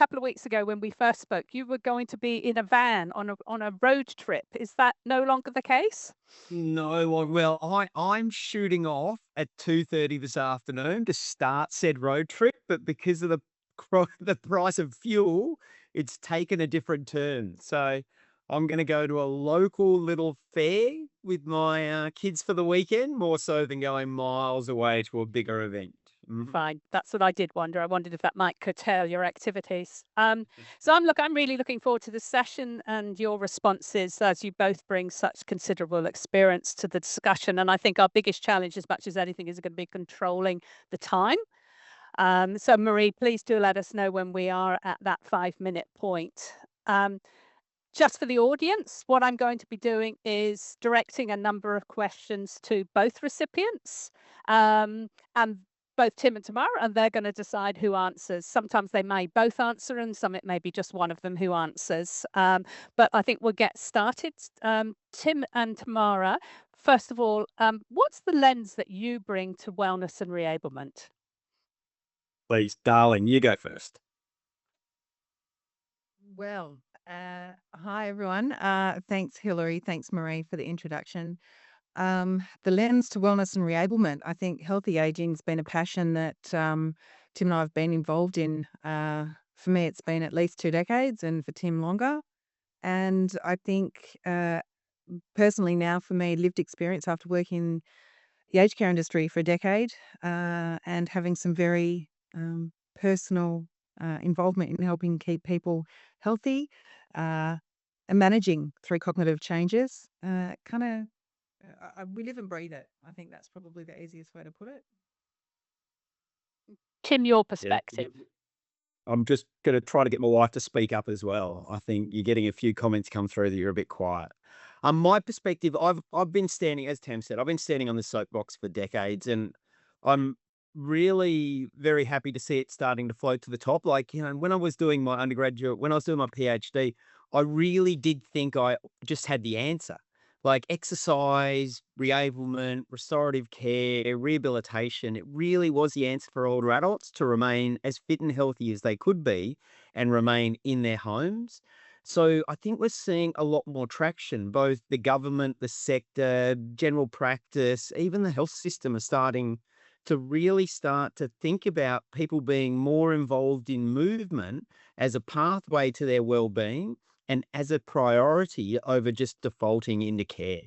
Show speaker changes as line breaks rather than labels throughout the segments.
couple of weeks ago when we first spoke, you were going to be in a van on a road trip. Is that no longer the case?
No, I'm shooting off at 2:30 this afternoon to start said road trip, but because of the price of fuel, it's taken a different turn. So I'm gonna go to a local little fair with my, kids for the weekend, more so than going miles away to a bigger event. Mhm.
Fine. That's what I did wonder. I wondered if that might curtail your activities. I'm really looking forward to this session and your responses, as you both bring such considerable experience to the discussion. And I think our biggest challenge, as much as anything, is going to be controlling the time. So Marie, please do let us know when we are at that 5 minute point. Um, just for the audience, what I'm going to be doing is directing a number of questions to both recipients, and both Tim and Tamara, and they're going to decide who answers. Sometimes they may both answer, and some it may be just one of them who answers. But I think we'll get started. Tim and Tamara, first of all, what's the lens that you bring to wellness and reablement?
Please, darling, you go first.
Well, hi everyone. Thanks, Hilary. Thanks, Marie, for the introduction. The lens to wellness and reablement. I think healthy aging's been a passion that Tim and I have been involved in. For me, it's been at least 2 decades, and for Tim, longer. And I think personally now, for me, lived experience after working in the aged care industry for a decade and having some very personal involvement in helping keep people healthy uh, and managing through cognitive changes. We live and breathe it. I think that's probably the easiest way to put it.
Tim, your
Yeah.
perspective.
I'm just gonna try to get my wife to speak up as well. I think you're getting a few comments come through that you're a bit quiet. My perspective, I've been standing, as Tam said, I've been standing on the soapbox for decades, and I'm really very happy to see it starting to float to the top. Like, when I was doing my undergraduate, when I was doing my PhD, I really did think I just had the answer. Like exercise, reablement, restorative care, rehabilitation, it really was the answer for older adults to remain as fit and healthy as they could be and remain in their homes. So I think we're seeing a lot more traction. Both the government, the sector, general practice, even the health system are starting to really start to think about people being more involved in movement as a pathway to their well-being and as a priority over just defaulting into care.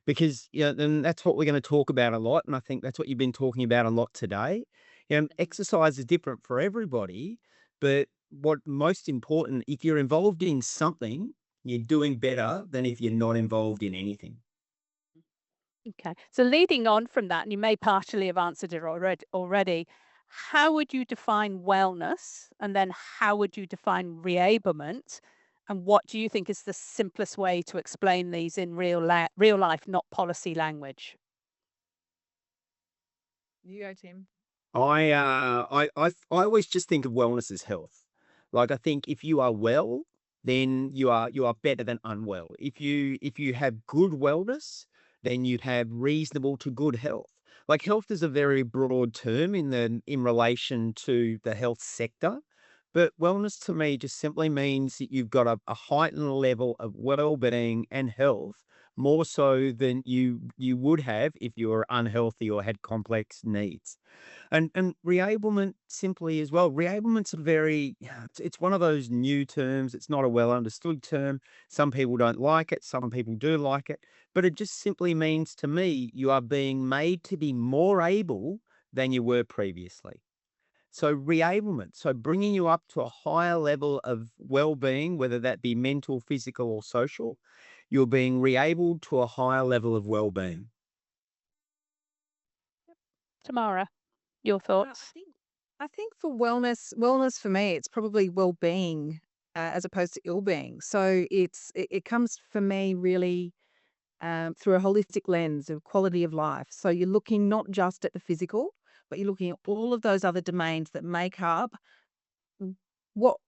Because, then that's what we're going to talk about a lot. And I think that's what you've been talking about a lot today. Exercise is different for everybody, but what most important, if you're involved in something, you're doing better than if you're not involved in anything.
Okay. So leading on from that, and you may partially have answered it already, how would you define wellness? And then how would you define reablement? And what do you think is the simplest way to explain these in real life, not policy language?
You go, Tim.
I always just think of wellness as health. Like I think if you are well, then you are better than unwell. If you have good wellness, then you have reasonable to good health. Like health is a very broad term in relation to the health sector, but wellness to me just simply means that you've got a heightened level of well-being and health more so than you would have if you were unhealthy or had complex needs. And reablement simply as well. Reablement's a very yeah, it's one of those new terms. It's not a well understood term. Some people don't like it, some people do like it, but it just simply means to me you are being made to be more able than you were previously. So reablement, so bringing you up to a higher level of well-being, whether that be mental, physical, or social, you're being reabled to a higher level of well-being.
Tamara, your
Uh, I
thoughts?
think I think for wellness for me, it's probably well-being as opposed to ill-being. So it comes for me really through a holistic lens of quality of life. So you're looking not just at the physical, but you're looking at all of those other domains that make up what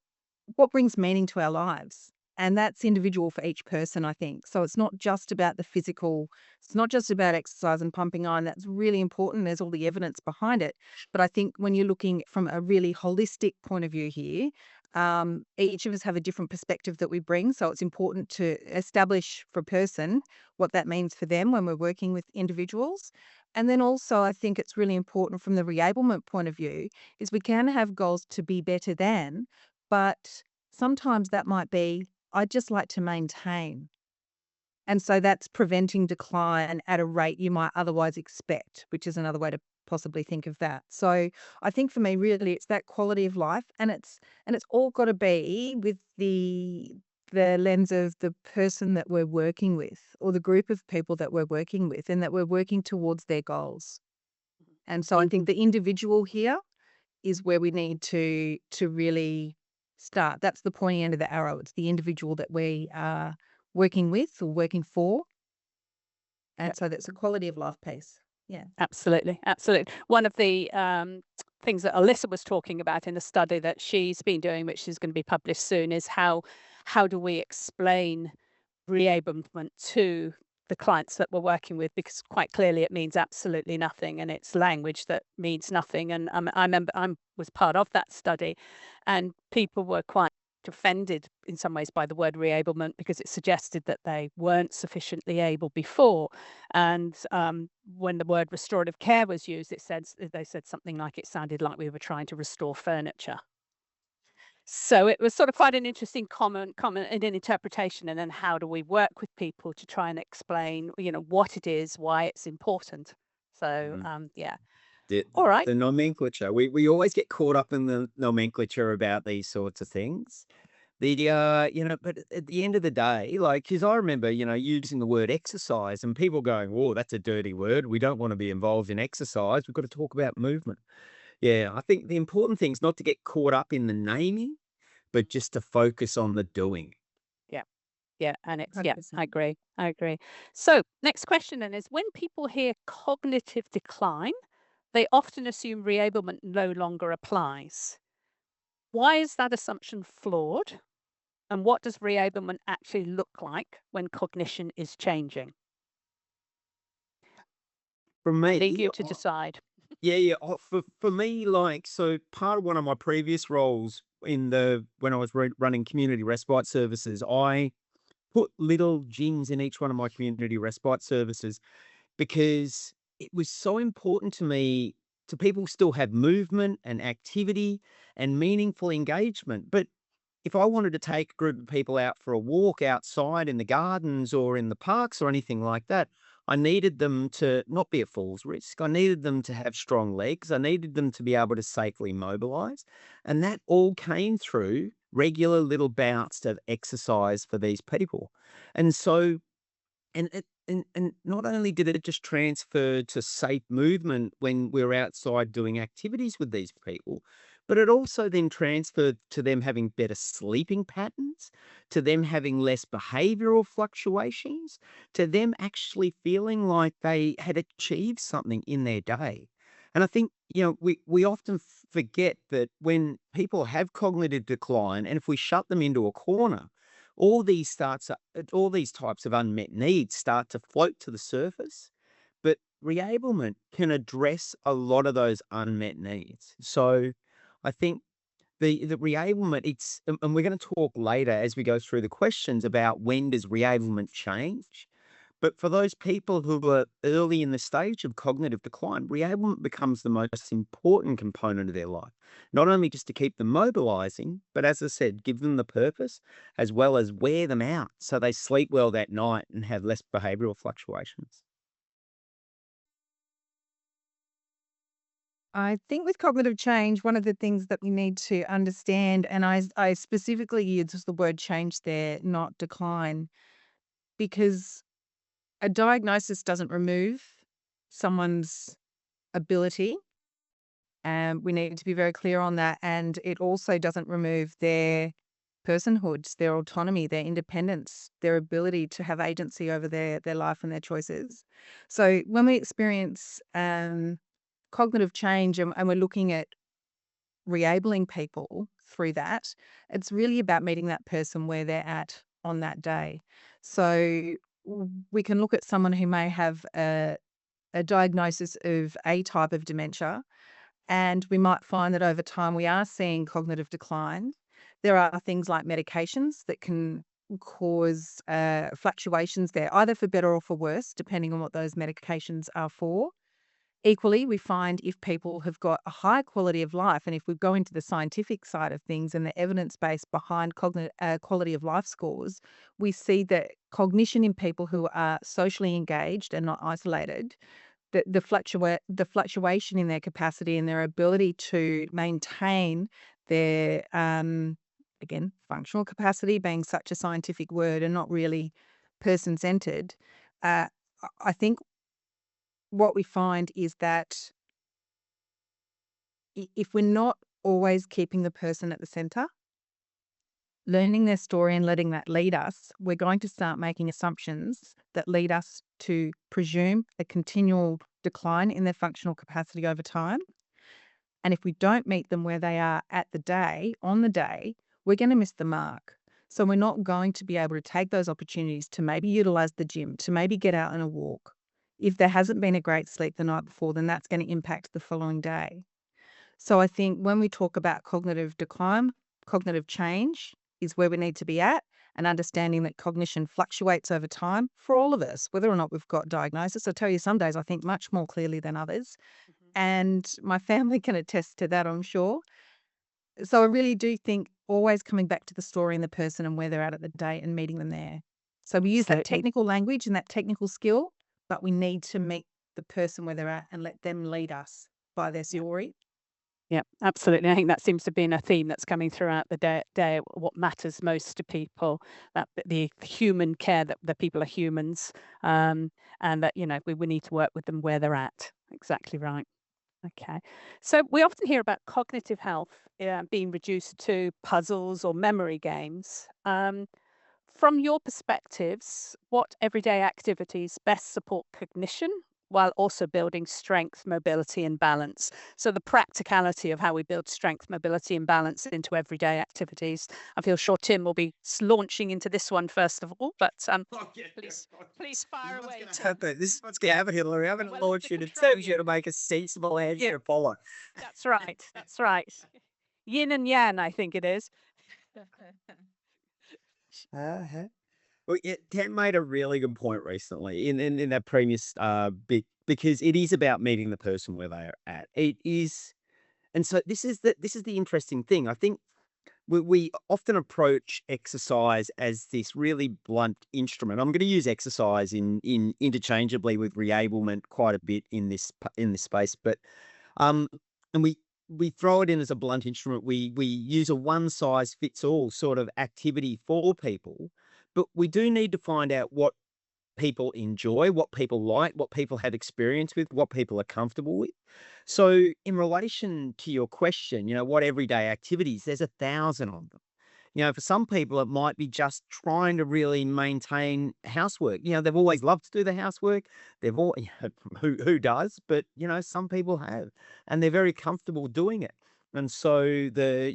what brings meaning to our lives. And that's individual for each person, I think. So it's not just about the physical, it's not just about exercise and pumping iron. That's really important. There's all the evidence behind it. But I think when you're looking from a really holistic point of view here, Each of us have a different perspective that we bring. So it's important to establish for a person what that means for them when we're working with individuals. And then also, I think it's really important from the reablement point of view is we can have goals to be better than, but sometimes that might be, I'd just like to maintain. And so that's preventing decline at a rate you might otherwise expect, which is another way to possibly think of that. So I think for me, really, it's that quality of life, and it's all got to be with the lens of the person that we're working with, or the group of people that we're working with, and that we're working towards their goals. And so I think the individual here is where we need to really start. That's the pointy end of the arrow. It's the individual that we are working with or working for. And
Yep.
so that's a quality of life piece. Yeah.
Absolutely, absolutely. One of the things that Alyssa was talking about in a study that she's been doing, which is going to be published soon, is how do we explain reablement to the clients that we're working with, because quite clearly it means absolutely nothing, and it's language that means nothing. And I remember I was part of that study, and people were quite offended in some ways by the word reablement because it suggested that they weren't sufficiently able before. And when the word restorative care was used, they said something like it sounded like we were trying to restore furniture. So it was sort of quite an interesting comment and an interpretation. And then how do we work with people to try and explain, what it is, why it's important. So yeah.
The,
All right.
the nomenclature. We always get caught up in the nomenclature about these sorts of things. But at the end of the day, like, because I remember, using the word exercise and people going, "Whoa, that's a dirty word. We don't want to be involved in exercise. We've got to talk about movement." Yeah, I think the important thing is not to get caught up in the naming, but just to focus on the doing.
Yeah. Yeah. And I
100%.
agree. I agree. So next question then is, when people hear cognitive decline, they often assume reablement no longer applies. Why is that assumption flawed? And what does reablement actually look like when cognition is changing?
For
Leave
me,
you to decide.
yeah. For me, like, so part of one of my previous roles when I was running community respite services, I put little gyms in each one of my community respite services because it was so important to me to people still have movement and activity and meaningful engagement. But if I wanted to take a group of people out for a walk outside in the gardens or in the parks or anything like that, I needed them to not be at fool's risk. I needed them to have strong legs. I needed them to be able to safely mobilize. And that all came through regular little bouts of exercise for these people. And so and not only did it just transfer to safe movement when we're outside doing activities with these people, but it also then transferred to them having better sleeping patterns, to them having less behavioral fluctuations, to them actually feeling like they had achieved something in their day. And I think, we often forget that when people have cognitive decline, and if we shut them into a corner, all these types of unmet needs start to float to the surface. But reablement can address a lot of those unmet needs. So I think the reablement, and we're going to talk later as we go through the questions about when does reablement change. But for those people who are early in the stage of cognitive decline, reablement becomes the most important component of their life. Not only just to keep them mobilizing, but as I said, give them the purpose as well as wear them out so they sleep well that night and have less behavioral fluctuations.
I think with cognitive change, one of the things that we need to understand, and I specifically use the word change there, not decline, because a diagnosis doesn't remove someone's ability. And we need to be very clear on that. And it also doesn't remove their personhood, their autonomy, their independence, their ability to have agency over their life and their choices. So when we experience cognitive change and we're looking at reabling people through that, it's really about meeting that person where they're at on that day. So we can look at someone who may have a diagnosis of a type of dementia, and we might find that over time we are seeing cognitive decline. There are things like medications that can cause fluctuations there, either for better or for worse, depending on what those medications are for. Equally, we find if people have got a high quality of life, and if we go into the scientific side of things and the evidence base behind quality of life scores, we see that cognition in people who are socially engaged and not isolated, the fluctuation in their capacity and their ability to maintain their again, functional capacity being such a scientific word and not really person centered. I think what we find is that if we're not always keeping the person at the center, learning their story and letting that lead us, we're going to start making assumptions that lead us to presume a continual decline in their functional capacity over time. And if we don't meet them where they are on the day, we're going to miss the mark. So we're not going to be able to take those opportunities to maybe utilize the gym, to maybe get out on a walk. If there hasn't been a great sleep the night before, then that's going to impact the following day. So I think when we talk about cognitive decline, cognitive change is where we need to be at, and understanding that cognition fluctuates over time for all of us, whether or not we've got diagnosis. I'll tell you, some days I think much more clearly than others. And my family can attest to that, I'm sure. So I really do think always coming back to the story and the person and where they're at the day and meeting them there. So we use that
Absolutely.
technical language and that technical skill, but we need to meet the person where they're at and let them lead us by their story.
Yeah, absolutely. I think that seems to be a theme that's coming throughout the day. What matters most to people, that the human care, that the people are humans, and that we need to work with them where they're at. Exactly right. Okay. So we often hear about cognitive health being reduced to puzzles or memory games. From your perspectives, what everyday activities best support cognition while also building strength, mobility, and balance? So, the practicality of how we build strength, mobility, and balance into everyday activities. I feel sure Tim will be launching into this one first of all, but please fire away.
This is what's going to happen, Hilary. I'm going to
Well,
launch
it's
you
the
to tell
control
you to make a sensible answer to follow.
That's right. That's right. Yin and yang, I think it is.
Uh-huh. Well, yeah, Tam made a really good point recently in that previous bit, because it is about meeting the person where they are at. It is, and so this is the interesting thing. I think we often approach exercise as this really blunt instrument. I'm going to use exercise in interchangeably with reablement quite a bit in this space, but um, and we throw it in as a blunt instrument. We use a one size fits all sort of activity for people, but we do need to find out what people enjoy, what people like, what people have experience with, what people are comfortable with. So, in relation to your question, what everyday activities? There's 1,000 of them. For some people, it might be just trying to really maintain housework. They've always loved to do the housework. They've all who does, but some people have, and they're very comfortable doing it. And so the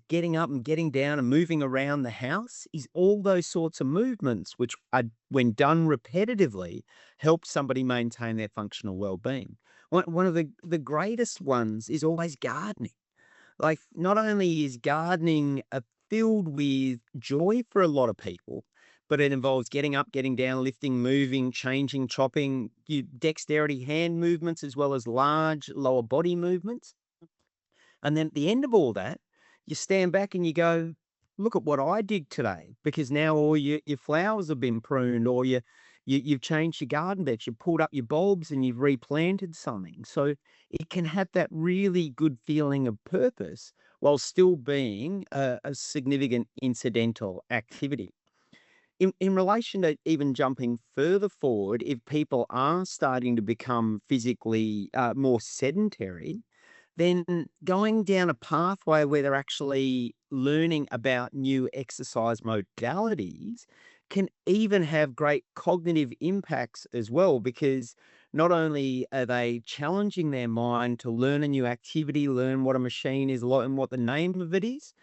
getting up and getting down and moving around the house is all those sorts of movements, which are, when done repetitively, help somebody maintain their functional well-being. One of the greatest ones is always gardening. Like, not only is gardening filled with joy for a lot of people, but it involves getting up, getting down, lifting, moving, changing, chopping, dexterity hand movements, as well as large lower body movements. And then at the end of all that, you stand back and you go, look at what I did today, because now all your flowers have been pruned, or you've changed your garden beds, you've pulled up your bulbs and you've replanted something. So it can have that really good feeling of purpose while still being a significant incidental activity. In relation to even jumping further forward, if people are starting to become physically more sedentary, then going down a pathway where they're actually learning about new exercise modalities can even have great cognitive impacts as well, because not only are they challenging their mind to learn a new activity, learn what a machine is and what the name of it is,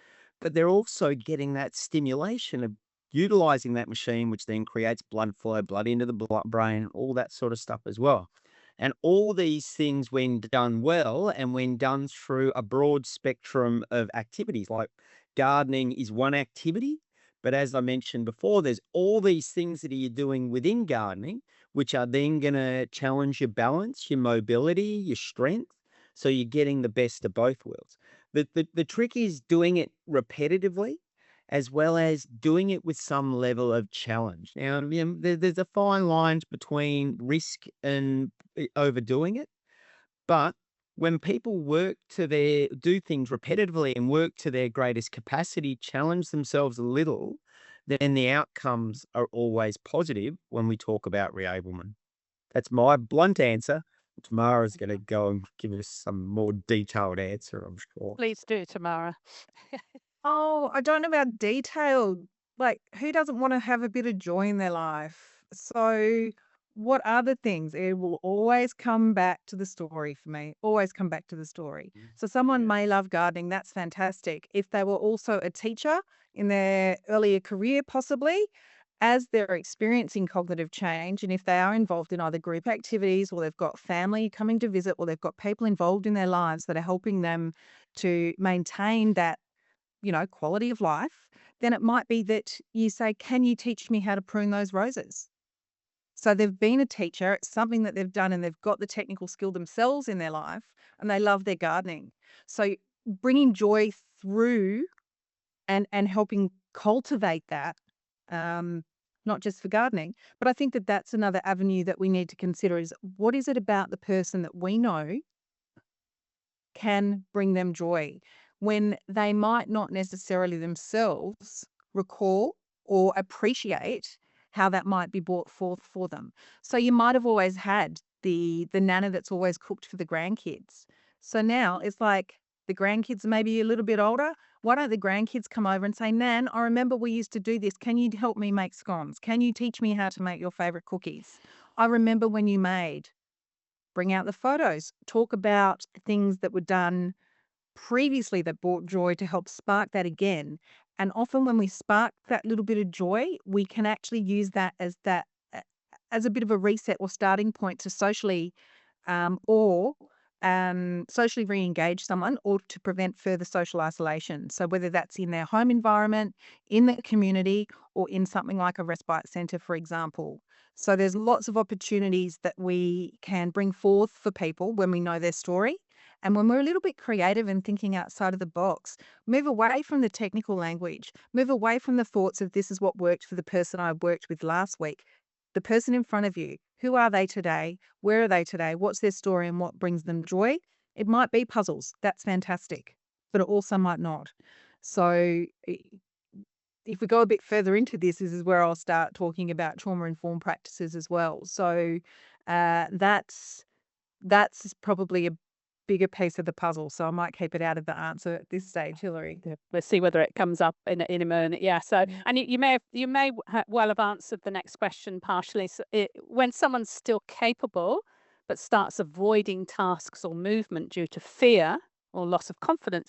but they're also getting that stimulation of utilizing that machine, which then creates blood flow, blood into the brain, all that sort of stuff as well. And all these things, when done well and when done through a broad spectrum of activities like gardening is one activity. But as I mentioned before, there's all these things that you're doing within gardening, which are then going to challenge your balance, your mobility, your strength. So you're getting the best of both worlds. The trick is doing it repetitively as well as doing it with some level of challenge. Now, there's a fine line between risk and overdoing it. But when people do things repetitively and work to their greatest capacity, challenge themselves a little, then the outcomes are always positive when we talk about reablement. That's my blunt answer. Tamara's going to go and give us some more detailed answer, I'm sure.
Please do, Tamara.
Oh, I don't know about detailed. Like, who doesn't want to have a bit of joy in their life? So, what are the things? It will always come back to the story for me. Always come back to the story. So, someone may love gardening. That's fantastic. If they were also a teacher in their earlier career, possibly, as they're experiencing cognitive change, and if they are involved in either group activities or they've got family coming to visit or they've got people involved in their lives that are helping them to maintain that quality of life, then it might be that you say, can you teach me how to prune those roses? So they've been a teacher, it's something that they've done and they've got the technical skill themselves in their life and they love their gardening. So bringing joy through and helping cultivate that, not just for gardening, but I think that that's another avenue that we need to consider is what is it about the person that we know can bring them joy when they might not necessarily themselves recall or appreciate how that might be brought forth for them. So you might have always had the nana that's always cooked for the grandkids. So now it's like the grandkids are maybe a little bit older. Why don't the grandkids come over and say, Nan, I remember we used to do this. Can you help me make scones? Can you teach me how to make your favorite cookies? I remember when you made. Bring out the photos. Talk about things that were done previously that brought joy to help spark that again. And often when we spark that little bit of joy, we can actually use that as a bit of a reset or starting point to or socially re-engage someone or to prevent further social isolation. So whether that's in their home environment, in the community, or in something like a respite centre, for example. So there's lots of opportunities that we can bring forth for people when we know their story. And when we're a little bit creative and thinking outside of the box, move away from the technical language, move away from the thoughts of this is what worked for the person I worked with last week. The person in front of you, who are they today? Where are they today? What's their story and what brings them joy? It might be puzzles. That's fantastic. But it also might not. So if we go a bit further into this is where I'll start talking about trauma-informed practices as well. So that's probably a bigger piece of the puzzle. So I might keep it out of the answer at this stage, Hilary.
Yeah, we'll see whether it comes up in a moment. Yeah. So, and you may well have answered the next question partially. So when someone's still capable, but starts avoiding tasks or movement due to fear or loss of confidence,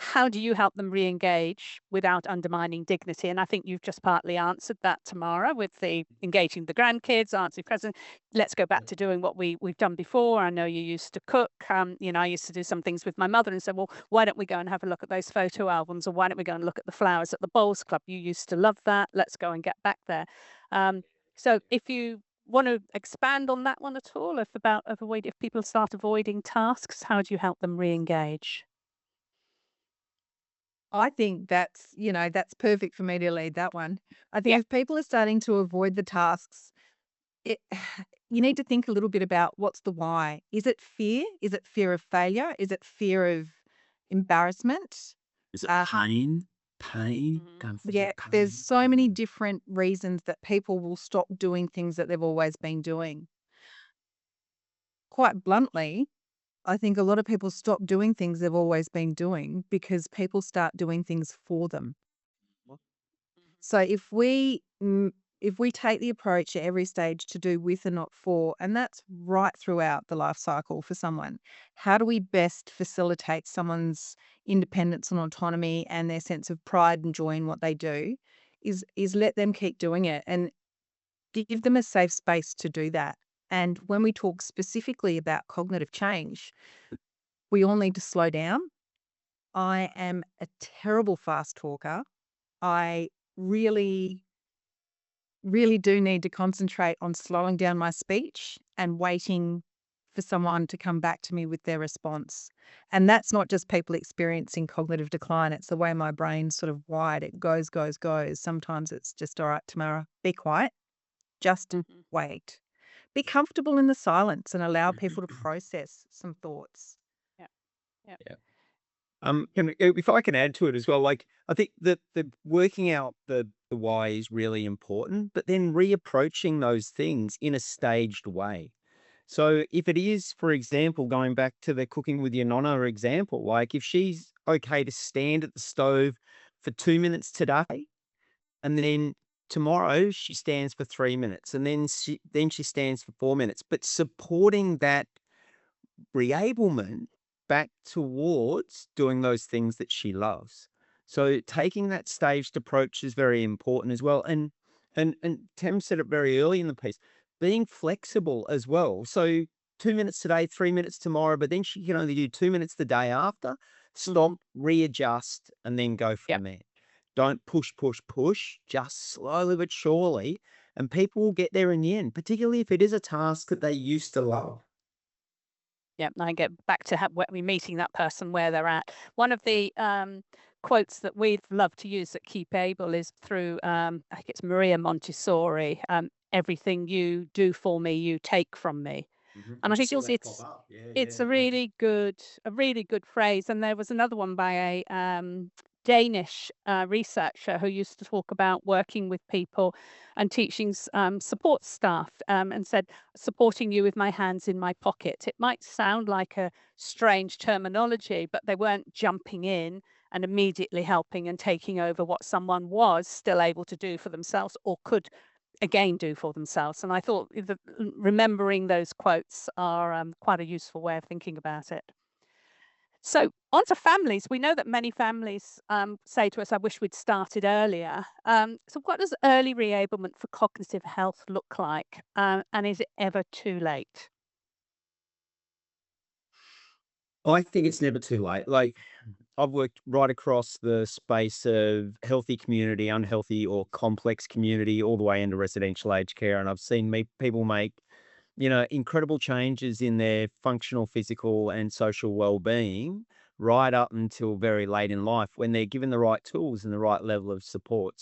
how do you help them re-engage without undermining dignity? And I think you've just partly answered that, Tamara, with the engaging the grandkids, answering present. Let's go back to doing what we've done before. I know you used to cook. I used to do some things with my mother and said, well, why don't we go and have a look at those photo albums, or why don't we go and look at the flowers at the Bowls Club? You used to love that. Let's go and get back there. So if you want to expand on that one at all, if people start avoiding tasks, how do you help them re-engage?
I think that's perfect for me to lead that one. I think
Yeah.
if people are starting to avoid the tasks, you need to think a little bit about what's the why. Is it fear? Is it fear of failure? Is it fear of embarrassment?
Is it
Uh,
pain? Pain?
Mhm.
Don't
Yeah,
forget pain.
there's so many different reasons that people will stop doing things that they've always been doing. Quite bluntly, I think a lot of people stop doing things they've always been doing because people start doing things for them. So if we take the approach at every stage to do with and not for, and that's right throughout the life cycle for someone, how do we best facilitate someone's independence and autonomy and their sense of pride and joy in what they do? Is let them keep doing it and give them a safe space to do that. And when we talk specifically about cognitive change, we all need to slow down I am a terrible fast talker. I really, really do need to concentrate on slowing down my speech and waiting for someone to come back to me with their response. And that's not just people experiencing cognitive decline. It's the way my brain's sort of wired. It goes, goes, goes. Sometimes it's just, all right, Tamara, be quiet. Just
Mhm.
wait. Be comfortable in the silence and allow people to process some thoughts.
Yeah. Yeah.
Yeah. If I can add to it as well, like I think that the working out the why is really important, but then reapproaching those things in a staged way. So if it is, for example, going back to the cooking with your nonna example, like if she's okay to stand at the stove for 2 minutes today, and then tomorrow she stands for 3 minutes, and then she stands for 4 minutes, but supporting that reablement back towards doing those things that she loves. So taking that staged approach is very important as well. And Tem said it very early in the piece, being flexible as well. So 2 minutes today, 3 minutes tomorrow, but then she can only do 2 minutes the day after. Stop, readjust, and then go
Yeah.
from there. Don't push, push, push, just slowly but surely. And people will get there in the end, particularly if it is a task that they used to love.
Yeah, I get back to we meeting that person where they're at. One of the quotes that we've loved to use at KeepAble is through, I think it's Maria Montessori. Everything you do for me, you take from me. And I think
Saw that pop
it's
up. Yeah,
it's
yeah, yeah.
a really good phrase. And there was another one by a Danish researcher who used to talk about working with people and teaching support staff, and said, "Supporting you with my hands in my pocket." It might sound like a strange terminology, but they weren't jumping in and immediately helping and taking over what someone was still able to do for themselves or could again do for themselves. And I thought remembering those quotes are quite a useful way of thinking about it. So, on to families. We know that many families say to us, "I wish we'd started earlier." So, what does early reablement for cognitive health look like? And is it ever too late?
I think it's never too late. Like, I've worked right across the space of healthy community, unhealthy or complex community, all the way into residential aged care, and I've seen people make, incredible changes in their functional, physical, and social well-being right up until very late in life when they're given the right tools and the right level of support.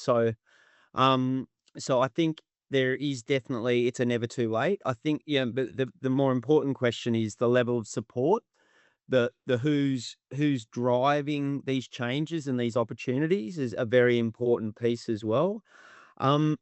Um, so I think there is definitely it's a never too late. I think, but the more important question is the level of support, the who's driving these changes and these opportunities is a very important piece as well. Um,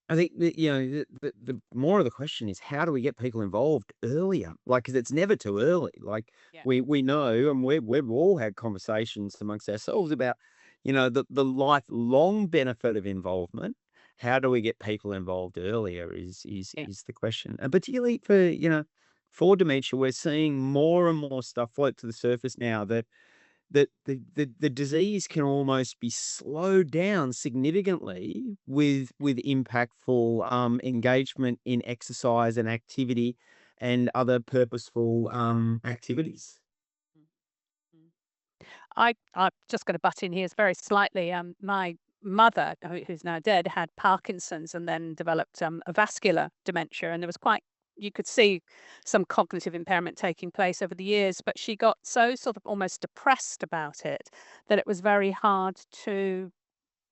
I think that, the more of the question is how do we get people involved earlier? Like, because it's never too early. Like
Yeah.
we know, and we've all had conversations amongst ourselves about, the lifelong benefit of involvement. How do we get people involved earlier
Yeah.
is the question, and particularly for dementia, we're seeing more and more stuff float to the surface now that the disease can almost be slowed down significantly with impactful engagement in exercise and activity and other purposeful activities.
Mm. I'm just going to butt in here very slightly. My mother, who's now dead, had Parkinson's and then developed a vascular dementia, and there was quite you could see some cognitive impairment taking place over the years, but she got so sort of almost depressed about it that it was very hard to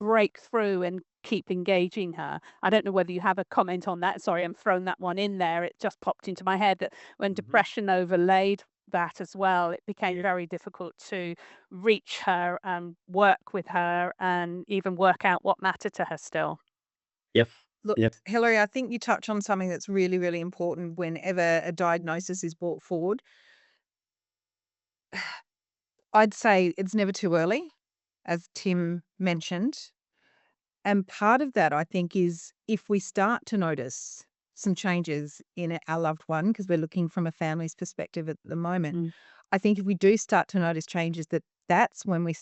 break through and keep engaging her. I don't know whether you have a comment on that. Sorry, I'm throwing that one in there. It just popped into my head that when
Mhm.
depression overlaid that as well, it became
Yeah.
very difficult to reach her and work with her and even work out what mattered to her still.
Yep.
Look,
Yep.
Hilary, I think you touch on something that's really, really important whenever a diagnosis is brought forward. I'd say it's never too early, as Tim mentioned. And part of that, I think, is if we start to notice some changes in our loved one, because we're looking from a family's perspective at the moment,
Mm.
I think if we do start to notice changes, that's when we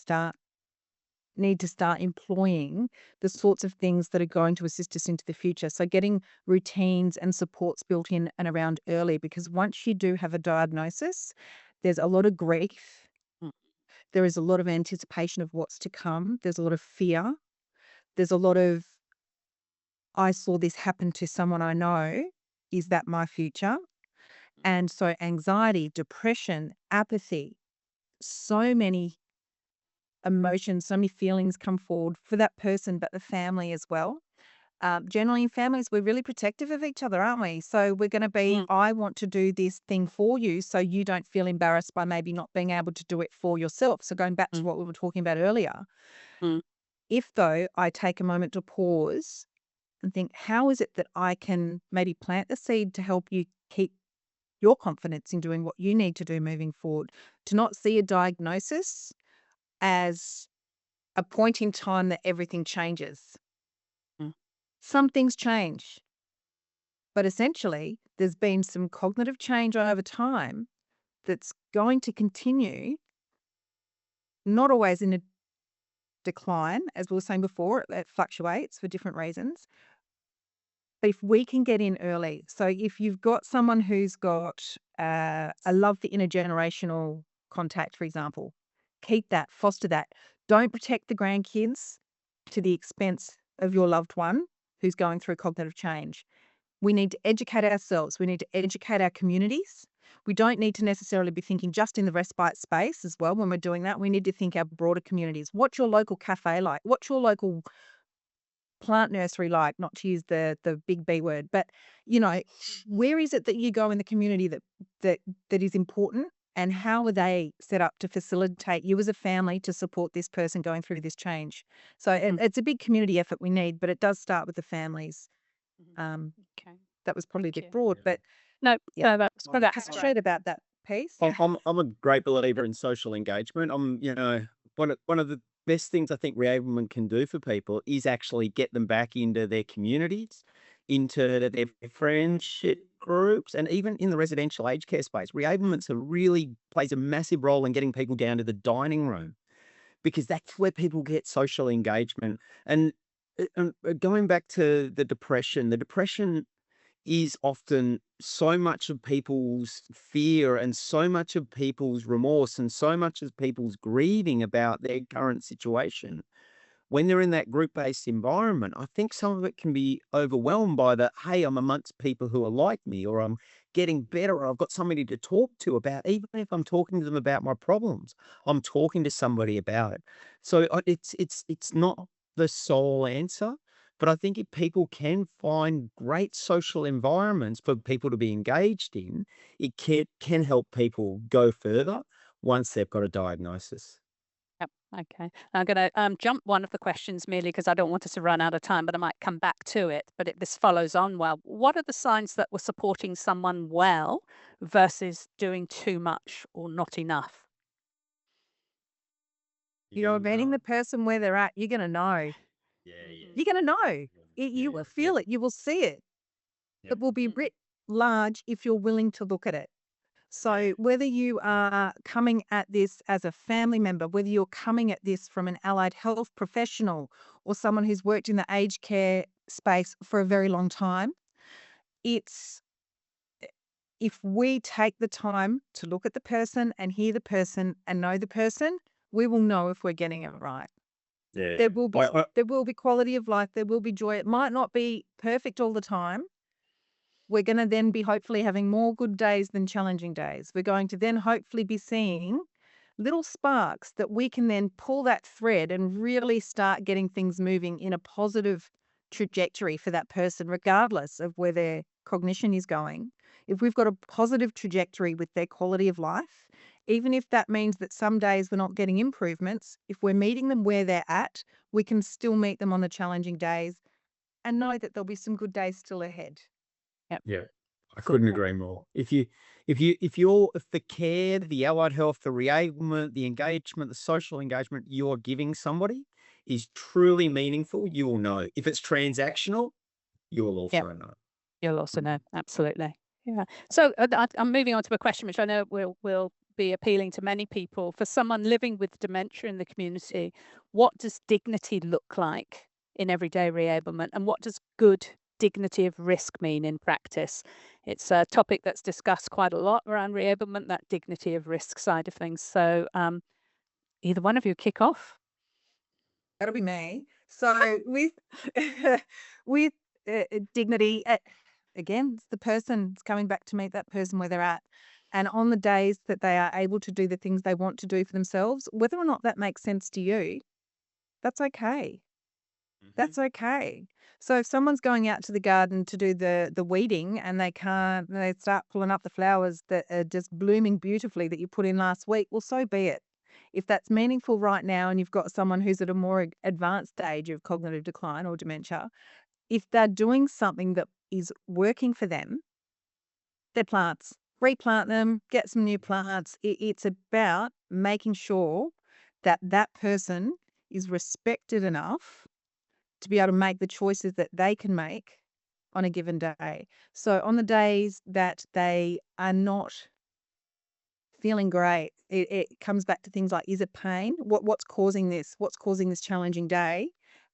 need to start employing the sorts of things that are going to assist us into the future. So getting routines and supports built in and around early, because once you do have a diagnosis, there's a lot of grief,
Mm.
There is a lot of anticipation of what's to come. There's a lot of fear. There's a lot of, I saw this happen to someone I know. Is that my future? And so anxiety, depression, apathy, so many emotions, so many feelings come forward for that person, but the family as well. Generally in families, we're really protective of each other, aren't we? So we're going to be,
Mm,
I want to do this thing for you so you don't feel embarrassed by maybe not being able to do it for yourself. So going back to
mm,
what we were talking about earlier,
mm,
if though I take a moment to pause and think, how is it that I can maybe plant the seed to help you keep your confidence in doing what you need to do moving forward, to not see a diagnosis as a point in time that everything changes.
mm,
Some things change, but essentially there's been some cognitive change over time that's going to continue, not always in a decline, as we were saying before, it fluctuates for different reasons. But if we can get in early, so if you've got someone who's got a love for intergenerational contact, for example, keep that, foster that. Don't protect the grandkids to the expense of your loved one who's going through cognitive change. We need to educate ourselves. We need to educate our communities. We don't need to necessarily be thinking just in the respite space as well when we're doing that. We need to think our broader communities. What's your local cafe like? What's your local plant nursery like? Not to use the big B word, but where is it that you go in the community that is important, and how are they set up to facilitate you as a family to support this person going through this change? So
mm.
it's a big community effort we need, but it does start with the families.
Mhm.
Um,
Okay,
that was probably a
thank
bit
you.
broad, but
No,
yeah,
no, that's
I'm,
that's great.
passionate about that piece.
I'm a great believer in social engagement. One of the best things I think Reablement can do for people is actually get them back into their communities, into their friendship groups, and even in the residential aged care space. Reablements really plays a massive role in getting people down to the dining room, because that's where people get social engagement. And going back to the depression is often so much of people's fear and so much of people's remorse and so much of people's grieving about their current situation. When they're in that group-based environment, I think some of it can be overwhelmed by the, hey, I'm amongst people who are like me, or I'm getting better, or I've got somebody to talk to about, even if I'm talking to them about my problems, I'm talking to somebody about it. So it's not the sole answer, but I think if people can find great social environments for people to be engaged in, it can help people go further once they've got a diagnosis.
Yep. Okay. I'm going to jump one of the questions merely because I don't want us to run out of time, but I might come back to it. But this follows on well. What are the signs that we're supporting someone well versus doing too much or not enough?
You're meeting the person where they're at, you're going to know.
Mhm.
You're going to know. You will feel it. You will see it. It will be
Mm,
writ large if you're willing to look at it. So whether you are coming at this as a family member, whether you're coming at this from an allied health professional or someone who's worked in the aged care space for a very long time, it's if we take the time to look at the person and hear the person and know the person, we will know if we're getting it right.
Yeah.
There will be
I
there will be quality of life, there will be joy. It might not be perfect all the time. We're going to then be hopefully having more good days than challenging days. We're going to then hopefully be seeing little sparks that we can then pull that thread and really start getting things moving in a positive trajectory for that person, regardless of where their cognition is going. If we've got a positive trajectory with their quality of life, even if that means that some days we're not getting improvements, if we're meeting them where they're at, we can still meet them on the challenging days and know that there'll be some good days still ahead.
Yep.
Yeah, I couldn't
Super.
agree more. If the care, the allied health, the reablement, the engagement, the social engagement you're giving somebody is truly meaningful, you will know. If it's transactional, you will
Yep.
also know.
You'll also know. Absolutely. Yeah. So I'm moving on to a question which I know will be appealing to many people. For someone living with dementia in the community, what does dignity look like in everyday reablement, and what does good dignity of risk mean in practice? It's a topic that's discussed quite a lot around reablement, that dignity of risk side of things. So Either one of you kick off.
That'll be me. So with with dignity, again, it's the person. It's coming back to meet that person where they're at. And on the days that they are able to do the things they want to do for themselves, whether or not that makes sense to you, that's okay. That's okay. So if someone's going out to the garden to do the weeding and they can't, they start pulling up the flowers that are just blooming beautifully that you put in last week, well, so be it. If that's meaningful right now and you've got someone who's at a more advanced stage of cognitive decline or dementia, if they're doing something that is working for them, their plants, replant them, get some new plants. It's about making sure that that person is respected enough to be able to make the choices that they can make on a given day. So on the days that they are not feeling great, it comes back to things like, is it pain? What's causing this? What's causing this challenging day?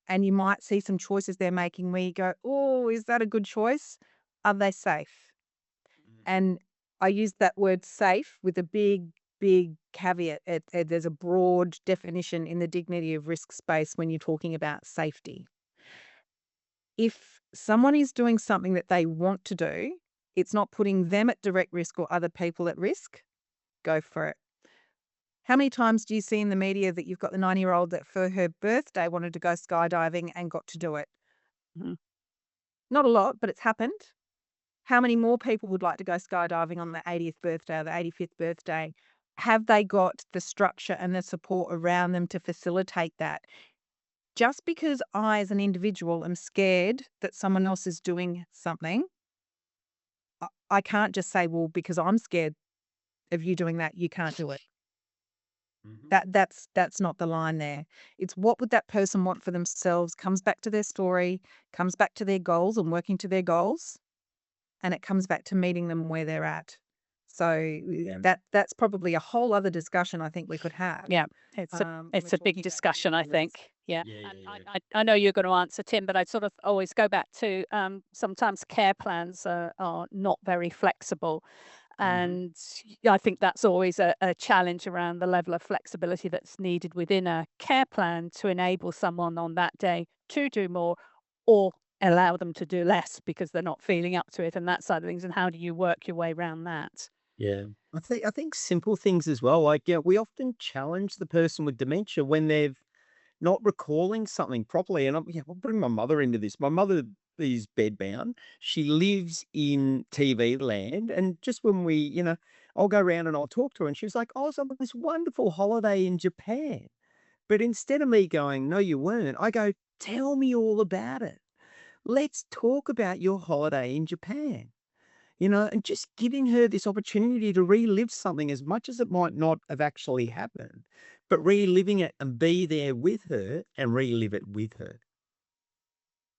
And you might see some choices they're making where you go, oh, is that a good choice? Are they safe? And I use that word safe with a big caveat. There's a broad definition in the dignity of risk space when you're talking about safety. If someone is doing something that they want to do, it's not putting them at direct risk or other people at risk, go for it. How many times do you see in the media that you've got the 90-year-old that for her birthday wanted to go skydiving and got to do it?
Mhm.
Not a lot, but it's happened. How many more people would like to go skydiving on the 80th birthday or the 85th birthday? Have they got the structure and the support around them to facilitate that? Just because I, as an individual, am scared that someone else is doing something, I can't just say, well, because I'm scared of you doing that, you can't do it. That's not the line there. It's what would that person want for themselves, comes back to their story, comes back to their goals and working to their goals, and it comes back to meeting them where they're at. So that's probably a whole other discussion I think we could have.
Yeah, it's
when
it's
we're
a big
talking about
discussion, I
dignity and risk.
think. Yeah.
Yeah,
And
yeah, yeah.
I know you're going to answer, Tim, but I sort of always go back to sometimes care plans are not very flexible. And I think that's always a challenge around the level of flexibility that's needed within a care plan to enable someone on that day to do more or allow them to do less because they're not feeling up to it and that side of things. And how do you work your way around that?
Yeah. I think simple things as well. Like, yeah, we often challenge the person with dementia when they've not recalling something properly. And I'll bring my mother into this. My mother is bedbound. She lives in TV land. And just when I'll go around and I'll talk to her, and she's like, "I was on this wonderful holiday in Japan." But instead of me going, "No, you weren't," I go, "Tell me all about it. Let's talk about your holiday in Japan." And just giving her this opportunity to relive something as much as it might not have actually happened, but reliving it and be there with her and relive it with her.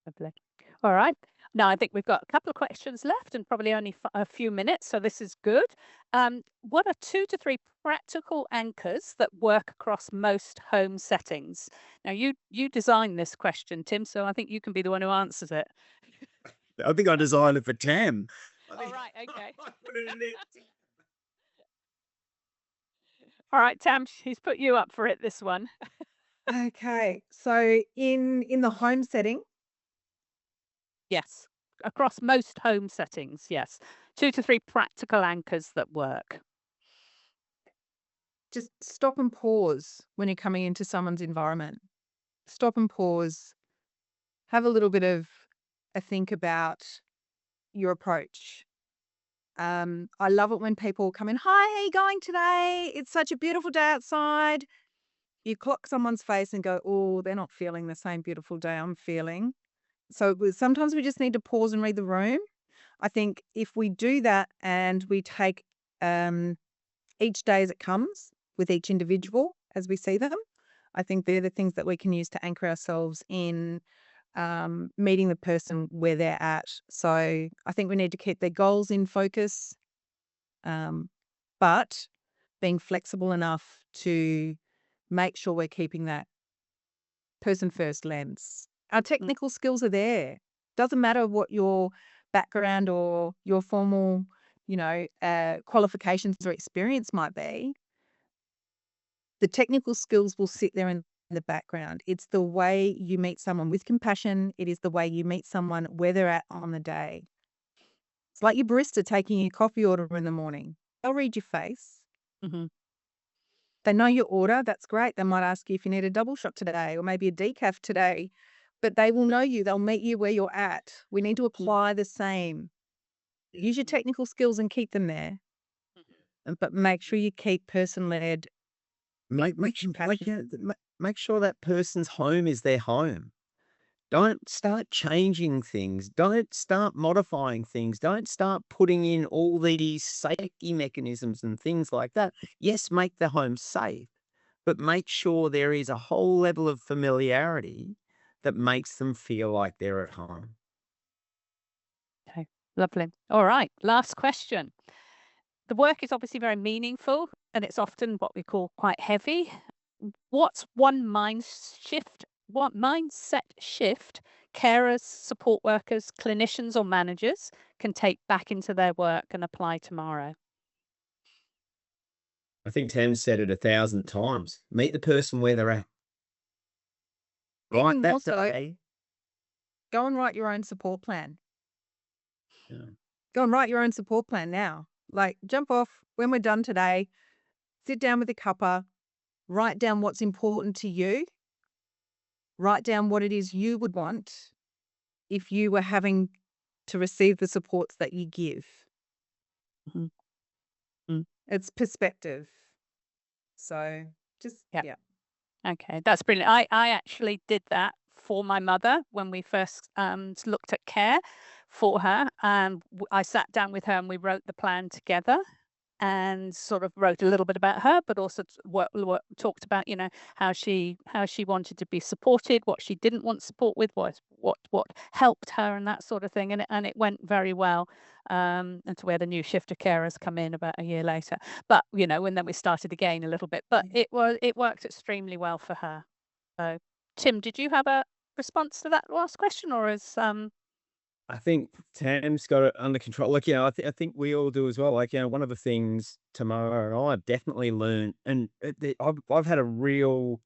Lovely. All right. Now, I think we've got a couple of questions left and probably only a few minutes, so this is good. What are 2 to 3 practical anchors that work across most home settings? Now, you designed this question, Tim, so I think you can be the one who answers it.
I think I designed it for Tam. I
All
think
right. Okay.
I put it in there.
All right, Tam, he's put you up for it this one.
Okay, so in the home setting,
Yes. Across most home settings, yes. 2 to 3 practical anchors that work.
just stop and pause when you're coming into someone's environment. Stop and pause. Have a little bit of a think about your approach. I love it when people come in, hi, how you going today? It's such a beautiful day outside. You clock someone's face and go, oh, they're not feeling the same beautiful day I'm feeling. So sometimes we just need to pause and read the room. I think if we do that and we take each day as it comes with each individual as we see them, I think they're the things that we can use to anchor ourselves in meeting the person where they're at. So I think we need to keep their goals in focus, but being flexible enough to make sure we're keeping that person first lens. Our technical skills are there. Doesn't matter what your background or your formal, qualifications or experience might be. The technical skills will sit there in the background. It's the way you meet someone with compassion. It is the way you meet someone where they're at on the day. It's like your barista taking your coffee order in the morning. They'll read your face.
Hmm.
They know your order. That's great. They might ask you if you need a double shot today or maybe a decaf today, but they will know you. They'll meet you where you're at. We need to apply the same. Use your technical skills and keep them there, but make sure you keep person-led.
Make sure that person's home is their home. Don't start changing things. Don't start modifying things. Don't start putting in all these safety mechanisms and things like that. Yes, make the home safe, but make sure there is a whole level of familiarity that makes them feel like they're at home.
Okay, lovely. All right, last question. The work is obviously very meaningful and it's often what we call quite heavy. What's one mindset shift carers, support workers, clinicians, or managers can take back into their work and apply tomorrow?
I think Tam said it 1,000 times. Meet the person where they're at. Right, that's
Also,
okay.
go and write your own support plan.
Yeah.
Go and write your own support plan now. Like, jump off when we're done today, sit down with a cuppa, write down what's important to you, write down what it is you would want if you were having to receive the supports that you give.
Mhm. Mm.
It's perspective. So just,
Yeah.
yeah.
Okay, that's brilliant. I actually did that for my mother when we first looked at care for her. And I sat down with her and we wrote the plan together and sort of wrote a little bit about her, but also talked about, you know, how she wanted to be supported, what she didn't want support with, what helped her, and that sort of thing. And it went very well. And to where the new shift of carers come in about a year later. But you know, and then we started again a little bit. But it worked extremely well for her. So, Tim, did you have a response to that last question, or is
I think Tam's got it under control. Like, I think we all do as well. Like, one of the things Tamara and I have definitely learned, and I've had a real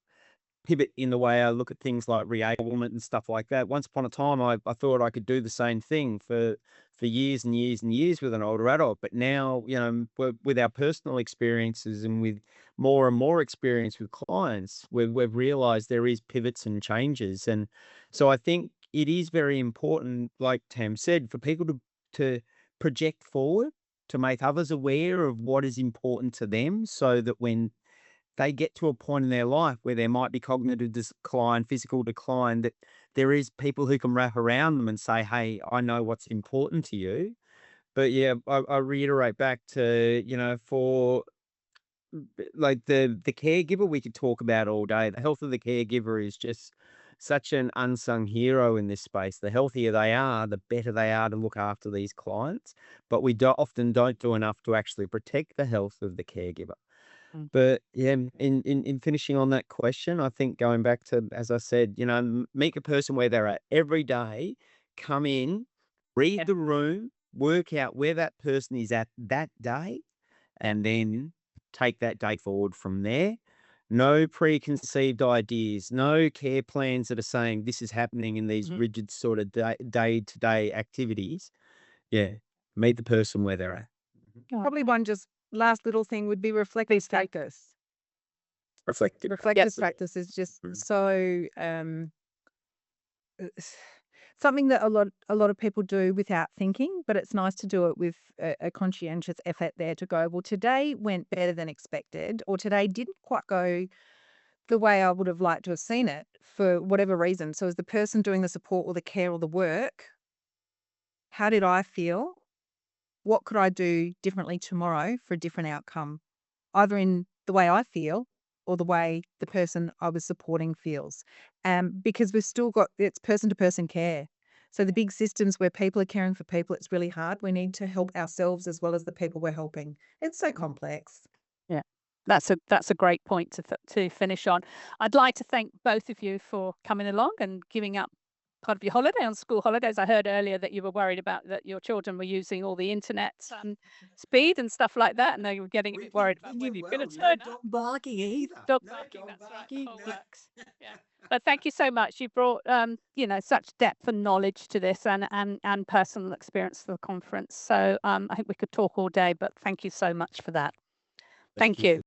pivot in the way I look at things like reablement and stuff like that. Once upon a time, I thought I could do the same thing for years and years and years with an older adult. But now, with our personal experiences and with more and more experience with clients, we've realized there is pivots and changes. And so I think it is very important, like Tam said, for people to project forward, to make others aware of what is important to them, so that when they get to a point in their life where there might be cognitive decline, physical decline, that there is people who can wrap around them and say, hey, I know what's important to you. But yeah, I reiterate back to, for like the caregiver, we could talk about all day. The health of the caregiver is just such an unsung hero in this space. The healthier they are, the better they are to look after these clients. But we often don't do enough to actually protect the health of the caregiver.
Mm.
But yeah, in finishing on that question, I think going back to, as I said, meet a person where they're at every day, come in, read
Yeah.
the room, work out where that person is at that day, and then take that day forward from there. No preconceived ideas, no care plans that are saying this is happening in these
Mhm.
rigid sort of day-to-day activities. Yeah, meet the person where they're at.
Oh,
Probably one just last little thing would be reflective practice.
Reflective.
Reflective
Yes.
practice is just
Mm.
so something that a lot of people do without thinking, but it's nice to do it with a conscientious effort there to go, well, today went better than expected, or today didn't quite go the way I would have liked to have seen it for whatever reason. So as the person doing the support or the care or the work, how did I feel? What could I do differently tomorrow for a different outcome, either in the way I feel or the way the person I was supporting feels? Because we've still got, it's person to person care. So the big systems where people are caring for people, it's really hard. We need to help ourselves as well as the people we're helping. It's so complex.
Yeah, that's a great point to finish on. I'd like to thank both of you for coming along and giving up part of your holiday, on school holidays. I heard earlier that you were worried about that your children were using all the internet speed and stuff like that, and they were getting a bit worried about whether you're going to turn
dog barking either.
dog
No
barking.
dog
That's right.
barking,
The whole
no-
works. Yeah. But thank you so much. You brought such depth and knowledge to this, and personal experience to the conference. So I think we could talk all day, but thank you so much for that. Thank you.